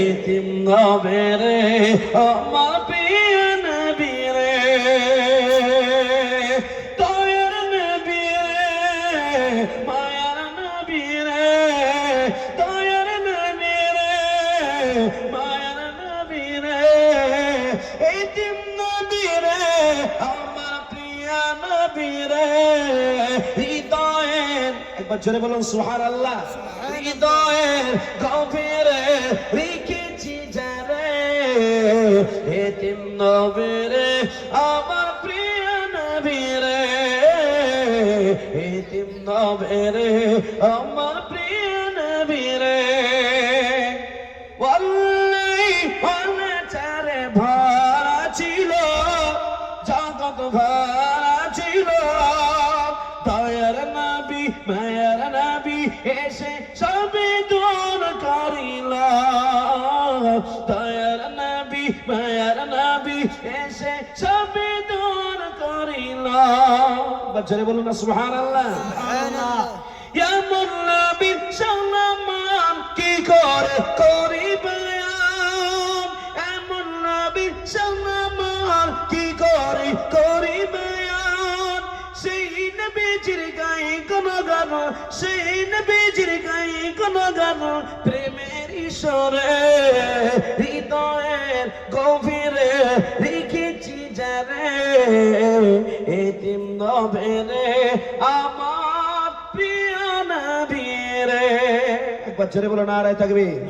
এতিম নবেরে আমার প্রিয় নবী রে, দয়ার নবী রে, মায়ার নবী রে, দয়ার নবী রে, মায়ার নবী রে, এতিম নবী রে, আমার প্রিয় নবী রে, হৃদয়ের একবার জোরে বলুন সুবহানাল্লাহ। হৃদয়ের গভীরে রেখেছি যারে, এতিম নবী রে, আমার প্রিয় নবী রে, এতিম নবী রে, আমার প্রিয় নবী রে। ওয়াল্লাহি চারে ভরা ছিল, জগৎ ভরা ছিল, দয়ার নবী মায়ার নবী এসে সবে দূর করিল, দয়ার নবী মায়ার নবী এসে সবে দূর করিল। বাচ্চারে বলুন না সুবহানাল্লাহ। এমন নবীর সম্মান কি করে করিবে, এমন নবীর সম্মান কি করে করিবে, সেই নবীজির গায়ে কোন গান, সেই নবীজির গায়ে কোন গান, প্রেমের ঈশ্বরে হৃদয়ের গভীরে রেখেছি যারে, এতিম নবী রে, আমার প্রিয় নবী রে। একবার জোরে বলো নারায়ে তাকবীর।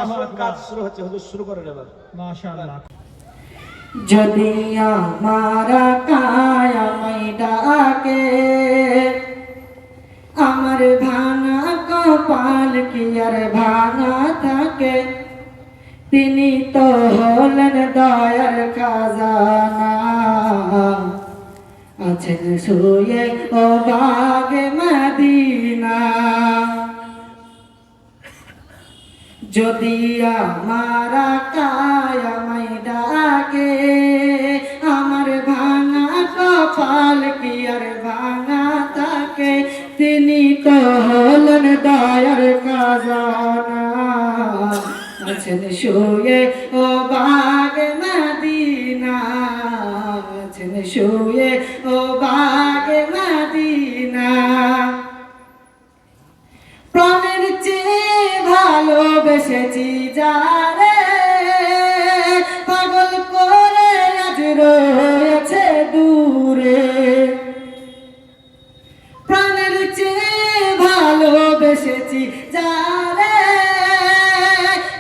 আমার কাজ শুরু হচ্ছে, হুজুর শুরু করেন এবার। মাশাআল্লাহ। যদি আমার কায়ামাই ডাকে, আমার ভাঙা কপাল কি আর ভাঙা থাকে, তিনি তো হলেন দয়ার খাজানা, আছেন শুয়ে ও বাগে মদিনা। যদি আমার কায়ামাই ডাকে, আমার ভাঙা কপাল কি আর ভাঙা থাকে, তিনি তো হলেন দয়ার খাজানা, আছেন শুয়ে ও বাগে মদিনা, আছেন শুয়ে ও বাগে মদিনা। প্রাণের চেয়ে ভালোবেসেছি যারে, পাগল করে আজ রয়েছে দূরে, প্রাণের চেয়ে ভালোবেসেছি যারে,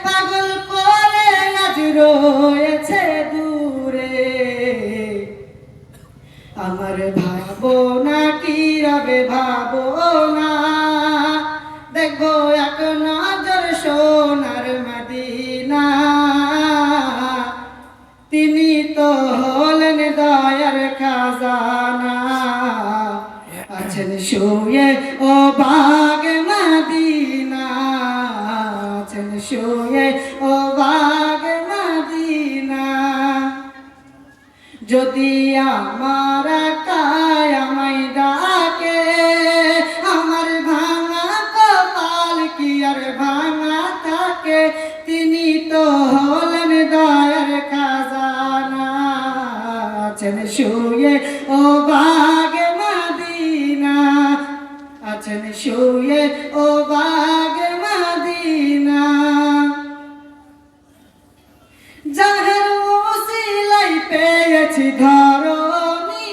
পাগল করে আজ রয়েছে দূরে। আমার ভাবনা কি রবে ভাবনা, দেখবো এক নজর সোনার মদিনা, তিনি তো হলেন দয়ার খাজানা, আছেন শুয়ে ও বাগে মদিনা, আছেন শুয়ে ও বাগে মদিনা। যদি আমার কায়ামাই ডাকে, আমার ভাঙা কপাল কি আর ভাঙা থাকে, তিনি তো হলেন দয়ার খাজানা, আছেন শুয়ে ও বাগে মদিনা, আছেন শুয়ে ও বাগে মদিনা। যাহার ওসিলাই পেয়েছি ধরণী,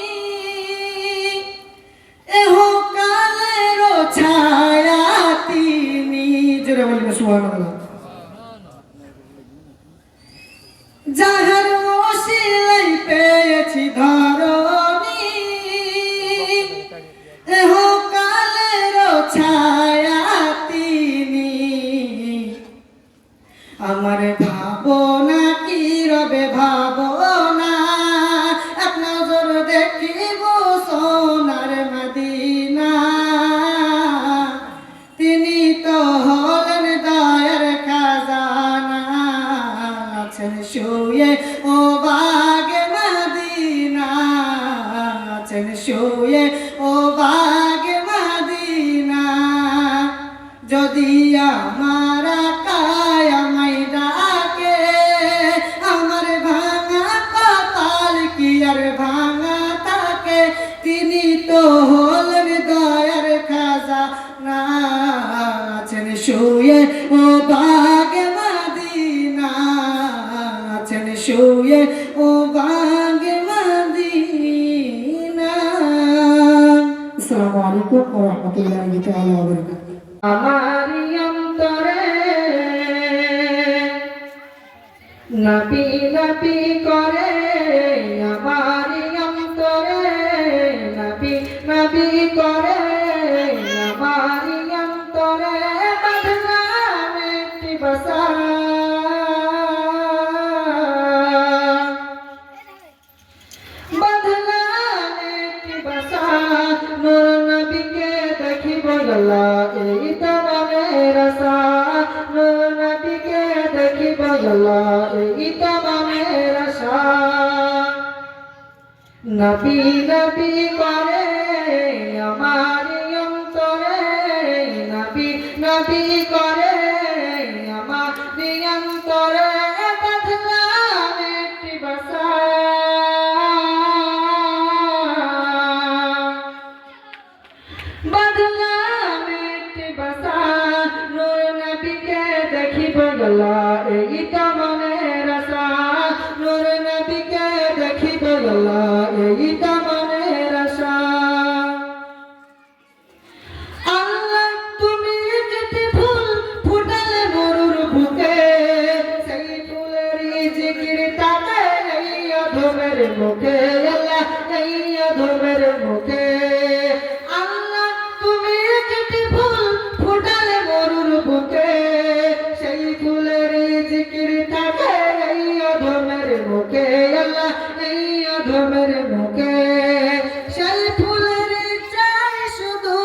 এহ কালের ছায়া তিনি, জোরে বলবেন সুবহানাল্লাহ। যাহার ওসিলাই পেয়েছি ধরণী, এহ কালের ছায়া তিনি, আমার ভাবনা কি রবে ভাবনা, এক নজর দেখিব সোনার মদিনা, তিনি তো হলেন দয়ার খাজানা, আছেন শুয়ে ও বাগে মদিনা, আছেন শুয়ে ও বাগে মদিনা। যদি আমার শুয়ে ও বাগে মদিনা আছেন শুয়ে ও বাগে মদিনা। আসসালামু আলাইকুম ওয়া রাহমাতুল্লাহি তাআলা ওয়া বারাকাতুহু। আমার অন্তরে নবী নবী করে, আমার অন্তরে নবী নবী করে, আমার অন্তরে বদনাম একটি বসা, বদনাম একটি বসা, নূর নবীকে দেখিব আল্লাহ এই তো মনের আশা, নূর নবীকে দেখিব আল্লাহ এই তো মনের আশা। নবী নবী করে আমার অন্তরে, নবী নবী করে আমার অন্তরে বদনাম একটি বসা, বদনাম একটি বসা, নূর নবীকে দেখিব আল্লাহ এই তো মনের আশা, নূর নবীকে দেখিব আল্লাহ এই তো মনের আশা। আল্লাহ তুমি যেতে ফুল ফুটালে মরুর বুকে, সেই ফুলেরই জিকির তাকে এই অধমের মুখে, আল্লাহ এই অধমের মুখে। আল্লাহ তুমি যেতে ফুল ফুটালে মরুর বুকে, সেই ফুলেরই জিকির তাকে এই অধমের মুখে, আল্লাহ এই অধমের মুখে। সেই ফুলের চাই শুধু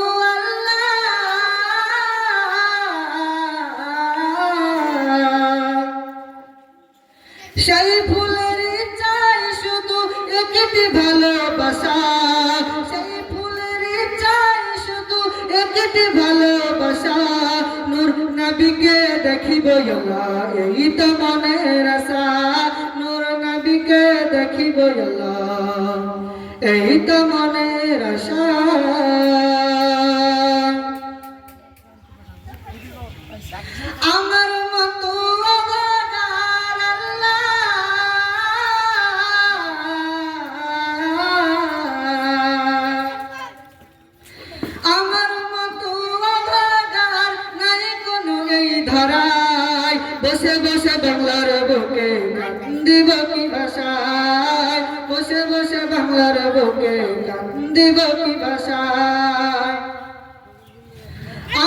সেই ফুলের চাই শুধু একটি ভালোবাসা, সেই ফুলের চাই শুধু একটি ভালোবাসা, নূর নবীকে দেখিব আল্লাহ এই তো মনের আশা, নূর নবীকে দেখিব আল্লাহ এই তো মনের আশা। আমার মতো অভাগার আল্লাহ, আমার মতো অভাগার নাই কোনো এই ধরায়, বসে বসে বাংলার বুকে কান্দিব কি ভাষায়, বসে বসে বাংলার বুকে কান্দিব কি ভাষায়।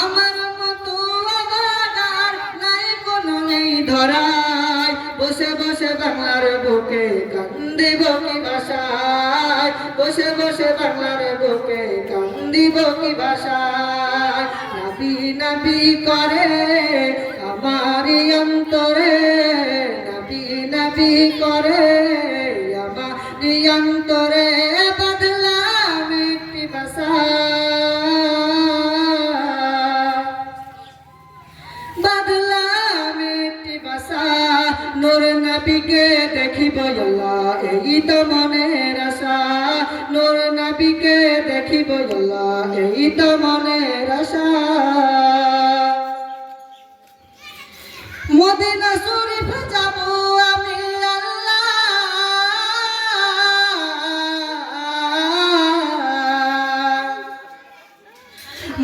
আমার মতো অভাগার নাই কোনো এই ধরায়, বসে বসে বাংলার বুকে কান্দিব কি ভাষায়, বসে বসে বাংলার বুকে কান্দিব কি ভাষায়। নবী নবী করে আমার অন্তরে, নবী নবী করে আমার অন্তরে বদলাম একটি ভাষা, বদলাম একটি ভাষা, নূর নবীকে দেখিব আল্লাহ এই তো মনের আশা, নূর নবীকে দেখিব আল্লাহ এই তো মনের আশা। মদিনা শরীফ যাব আমি আল্লাহ,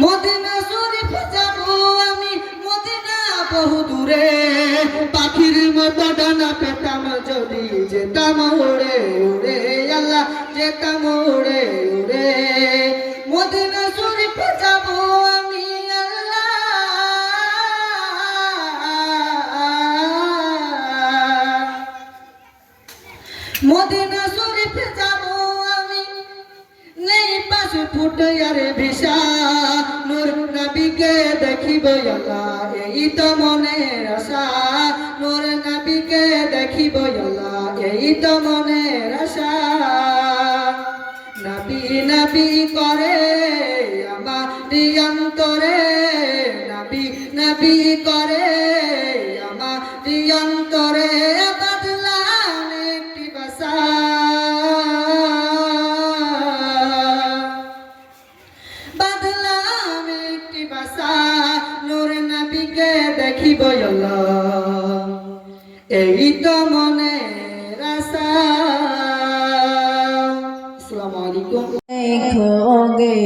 মদিনা শরীফ যাব আমি, মদিনা বহু দূরে, পাখির মতো ডানা পেতাম যদি যেতাম উড়ে উড়ে, আল্লাহ যেতাম উড়ে উড়ে। মদিনা শরীফ যাব আমি আল্লাহ, মদিনা শরীফ যাব আমি, নেই পাশে ফুটে আর ভিসা, নূর নবীকে দেখিব আল্লাহ এই তো মনের আশা, নূর নবীকে দেখিব আল্লাহ এই তো মনের আশা। নবী নবী করে আমার অন্তরে, নবী নবী করে আমার অন্তরে বদলাম একটি ভাষা, বদলাম একটি ভাষা, নূর নবী নবীকে দেখিব আল্লাহ, এই তো মনের আশা। আসসালামু আলাইকুম। देखोगे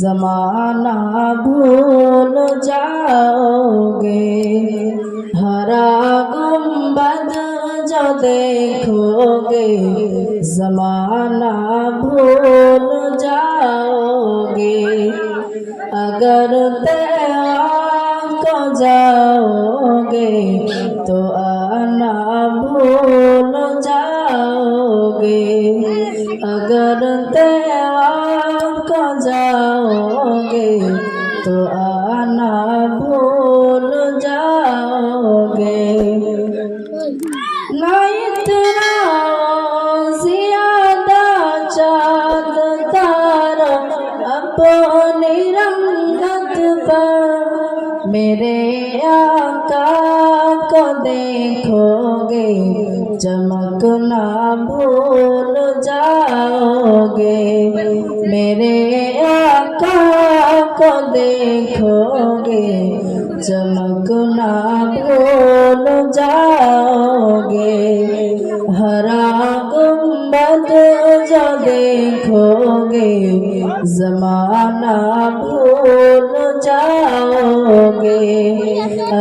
जमाना भूल जाओगे, हरा गुंबद जो देखोगे जमाना भूल जाओगे, अगर तेरा को जाओगे तो आना भूल जाओगे, अगर तेरा को जाओगे तो आना भूल जाओगे। ना इतना ज्यादा चाँद तारा अपनी रंगत पर, मेरे आका को देखोगे चमकना भूल जाओगे, मेरे आका को देखोगे चमकना भूल जाओगे, हरा गुंबद जो देखोगे जमाना भूल जाओगे,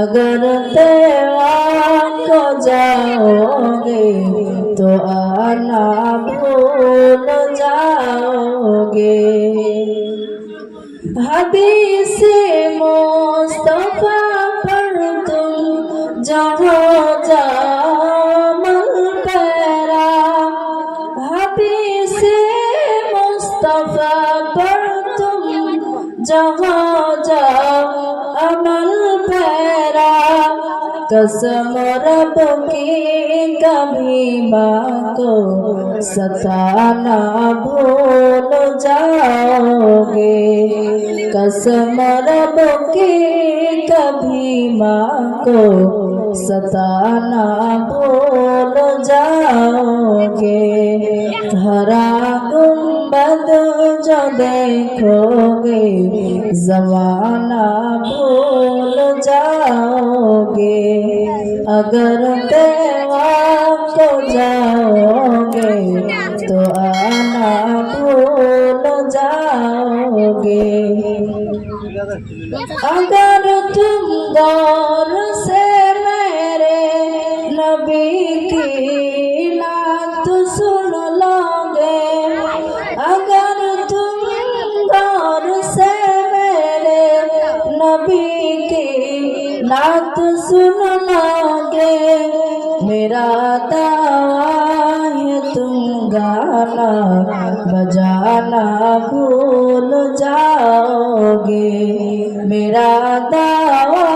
अगर तेरा को जाओगे तो आना भूल जाओगे। हदीस मुस्तफा पर तुम जहाँ जामल पैरा, हदीस मुस्तफा पर तुम जहाँ जाओ अमल पैरा, कसम रब की कभी माँ को सताना भूल जाओगे, कसम रब की कभी माँ को सताना भूल जाओगे, हरा गुंबद जो देखोगे जमाना भूल जाओगे, अगर तेरा को जाओगे तो आना भूल जाओगे, अगर तुम गौर से मेरे नबी की नात सुन लोगे, अगर तुम गौर से मेरे नबी की नात सुन लोगे, मेरा दावा है तुम गाना बजाना भूल जाओगे, मेरा दावा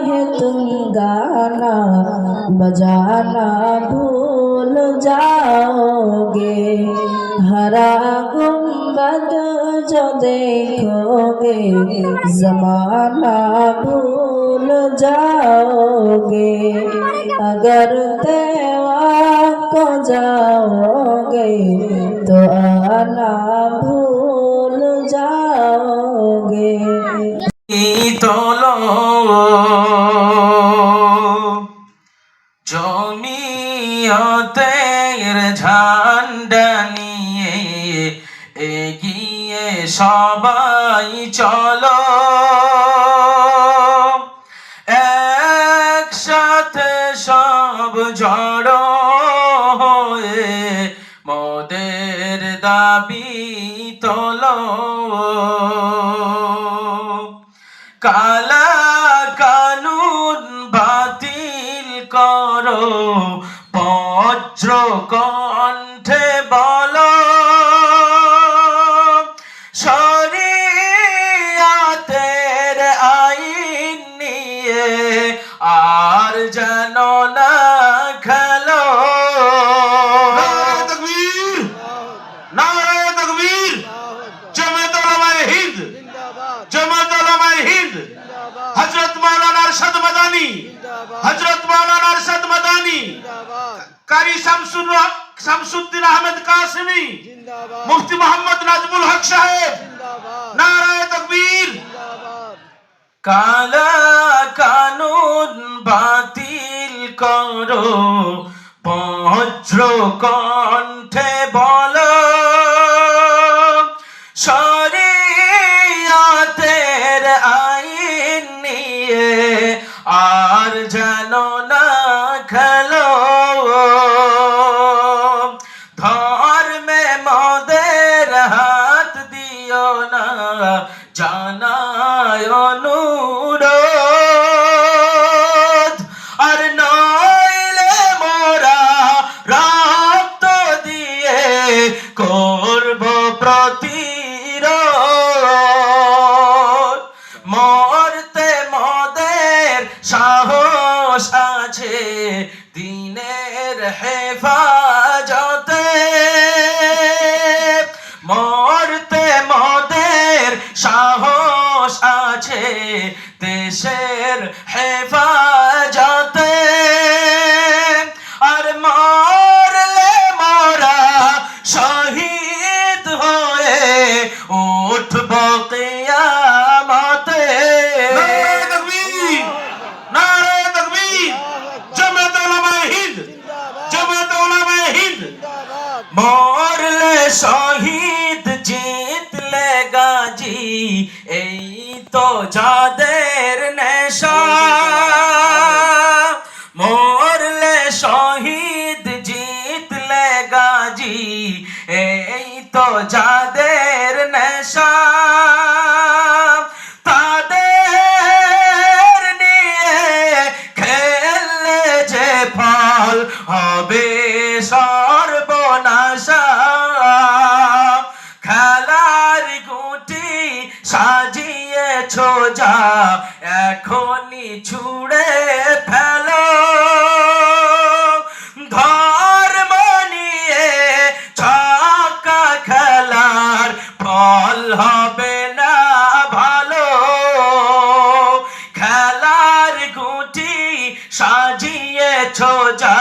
है तुम गाना बजाना भूल जाओगे, हरा गुंबद जो देखोगे जमाना भूल जाओगे, अगर तेरा को जाओगे तो आना भूल जाओगे। তোলো জমিয়তের ঝান্ডা নিয়ে এগিয়ে সবাই চলো, একসাথে সব জড়ো হয়ে মোদের দাবি তোলো, কালা কানুন বাতিল করো, বজ্র কণ্ঠে বলো, শরিয়াতের আইন নিয়ে আর যেন না খেলো। নারে তাকবীর, জামাত উলামায়ে হিন্দ, জামাত উলামায়ে হিন্দ, হযরত মাওলানা আরশাদ মাদানী, হযরত মাওলানা আরশাদ মাদানী, কারি শামসুদ্দিন আহমেদ কাসেমি, মুফতি মোহাম্মদ নাজমুল হক সাহেব, নারায়ে তাকবীর। কালা কানুন বাতিল করো, বজ্র কণ্ঠে বলো, শরিয়াতের আইন নিয়ে আর যেন না খেলো। ধর্মে মদের হাত দিও না, জানায় অনুরোধ। আর নইলে মোরা রক্ত দিয়ে করব প্রতিরোধ। মরতে মদের সাহস আছে দিনের হেফাজতে, মরতে মদের সাহস আছে দেশের হেফাজতে। আর মরলে মোরা শহীদ হয়ে উঠব কিয়ামতে। নারে তাকবীর, নারে তাকবীর, জামাত উলামায়ে হিন্দ, জামাত উলামায়ে হিন্দ। মরলে শহীদ, জিতলে গাজী, এই তো যাদের নেশা। মরলে শহীদ, জিতলে গাজী, এই তো যাদের নেশা। তাদের নিয়ে খেললে যে ফল হবে সর্বনাশা। খেলার গুটি সাজিয়েছ যা, এখনই ছুঁড়ে ফেলো। ধর্ম নিয়ে ছক্কা খেলার ফল হবে না ভালো। খেলার গুটি সাজিয়েছ যা,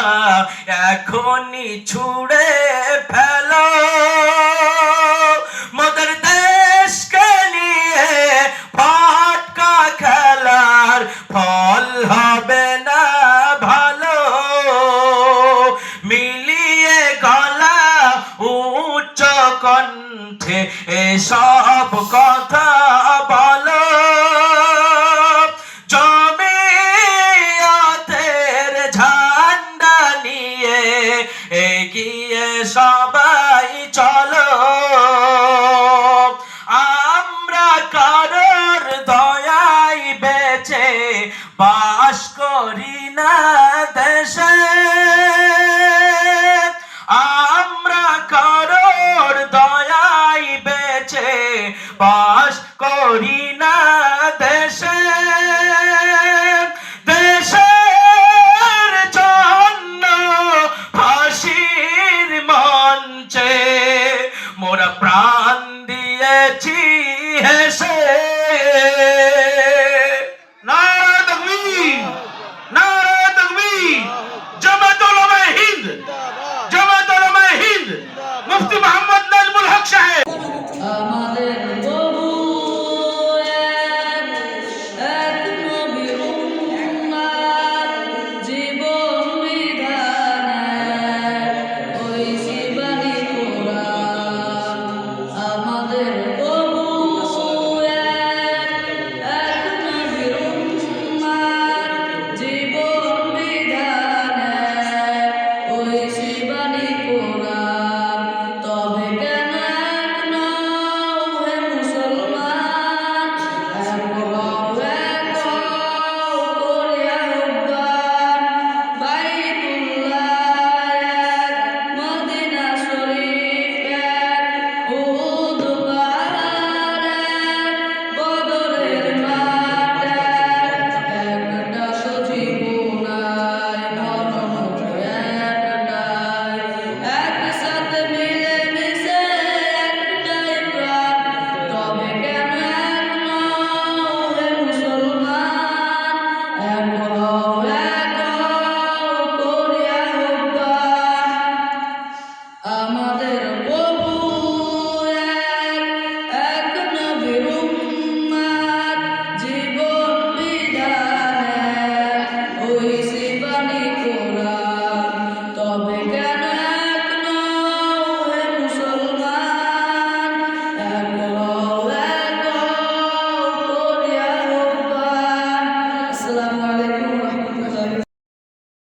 এখনই ছুঁড়ে ফেলো। মদের দেশকে নিয়ে ফাটকা খেলার ফল হবে না ভালো। মিলিয়ে গলা উচ্চ কণ্ঠে এসব কথা বলো। জমিয়তের ঝান্ডা নিয়ে এগিয়ে সবাই চলো। আমরা কারোর দয়ায় বেঁচে বাস করি না দেশে।